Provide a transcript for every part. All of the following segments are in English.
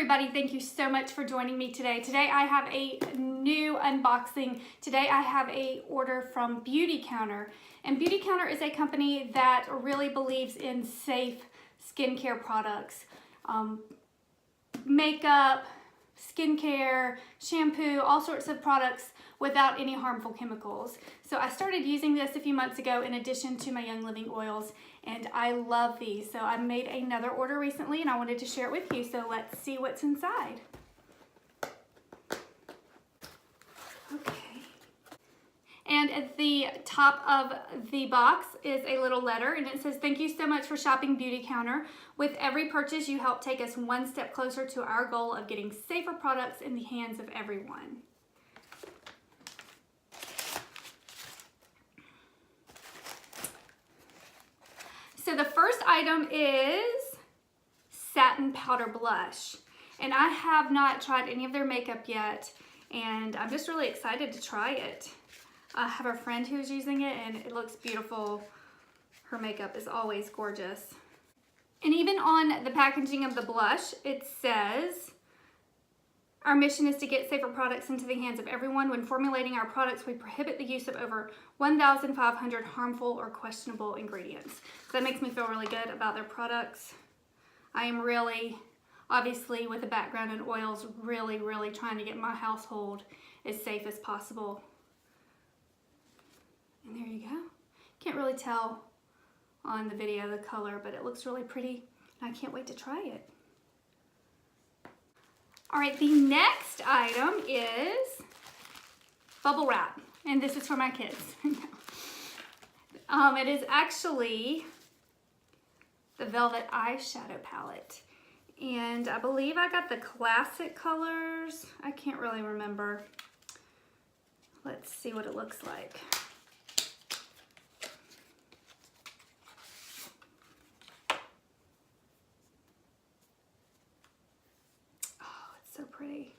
everybody, thank you so much for joining me today. Today I have a new unboxing. Today I have a order from Beautycounter. And Beautycounter is a company that really believes in safe skincare products. Makeup, skincare, shampoo, all sorts of products without any harmful chemicals. So I started using this a few months ago in addition to my Young Living oils, and I love these. So I made another order recently and I wanted to share it with you. So let's see what's inside. Okay. And at the top of the box is a little letter, and it says, "Thank you so much for shopping Beautycounter. With every purchase, you help take us one step closer to our goal of getting safer products in the hands of everyone." So the first item is Satin Powder Blush. And I have not tried any of their makeup yet, and I'm just really excited to try it. I have a friend who's using it and it looks beautiful. Her makeup is always gorgeous. And even on the packaging of the blush, it says, "Our mission is to get safer products into the hands of everyone. When formulating our products, we prohibit the use of over 1,500 harmful or questionable ingredients." So that makes me feel really good about their products. I am really, obviously with a background in oils, really trying to get my household as safe as possible. And there you go. Can't really tell on the video the color, but it looks really pretty. And I can't wait to try it. All right, the next item is bubble wrap, and this is for my kids. It is actually the Velvet Eyeshadow Palette, and I believe I got the classic colors. I can't really remember. Let's see what it looks like. So pretty.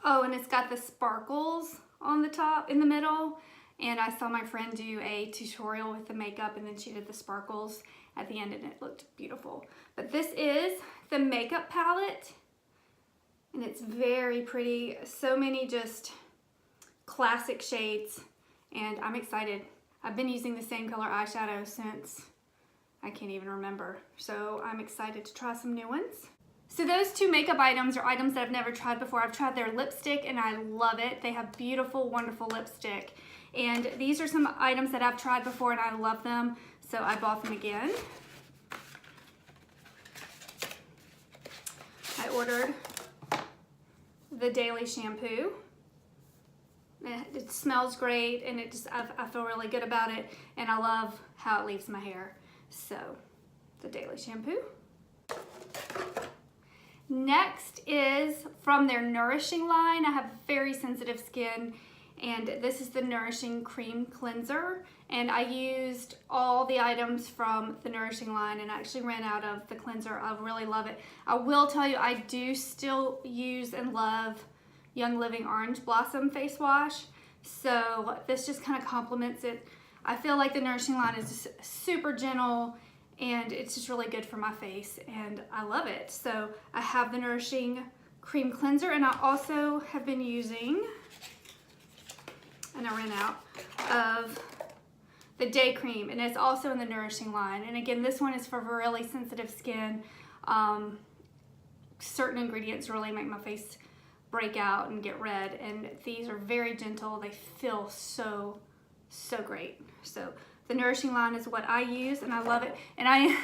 Oh, and it's got the sparkles on the top, in the middle. And I saw my friend do a tutorial with the makeup, and then she did the sparkles at the end, and it looked beautiful. But this is the makeup palette, and it's very pretty. So many just classic shades, and I'm excited. I've been using the same color eyeshadow since I can't even remember. So I'm excited to try some new ones. So those two makeup items are items that I've never tried before. I've tried their lipstick and I love it. They have beautiful, wonderful lipstick. And these are some items that I've tried before and I love them, so I bought them again. I ordered the daily shampoo. It smells great, and I feel really good about it, and I love how it leaves my hair. So the daily shampoo. Next is from their Nourishing line. I have very sensitive skin, and this is the Nourishing Cream Cleanser. And I used all the items from the Nourishing line and I actually ran out of the cleanser. I really love it. I will tell you, I do still use and love Young Living Orange Blossom Face Wash. So this just kind of complements it. I feel like the Nourishing line is just super gentle, and it's just really good for my face, and I love it. So I have the Nourishing Cream Cleanser, and I also have been using, and I ran out of the Day Cream, and it's also in the Nourishing line. And again, this one is for really sensitive skin. Certain ingredients really make my face break out and get red, and these are very gentle. They feel so great. So the Nourishing line is what I use, and I love it. And I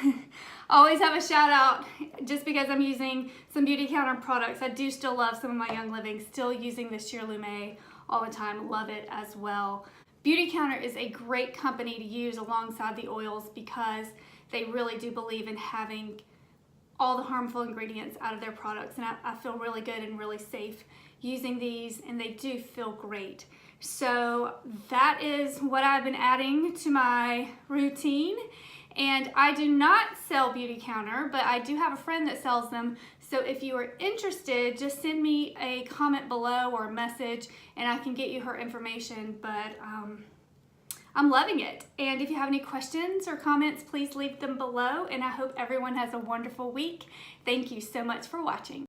always have a shout out, just because I'm using some Beautycounter products. I do still love some of my Young Living, still using the Sheer Lume all the time. Love it as well. Beautycounter is a great company to use alongside the oils because they really do believe in having all the harmful ingredients out of their products, and I feel really good and really safe using these, and they do feel great. So that is what I've been adding to my routine. And I do not sell Beautycounter, but I do have a friend that sells them. So if you are interested, just send me a comment below or a message and I can get you her information. But I'm loving it. And if you have any questions or comments, please leave them below. And I hope everyone has a wonderful week. Thank you so much for watching.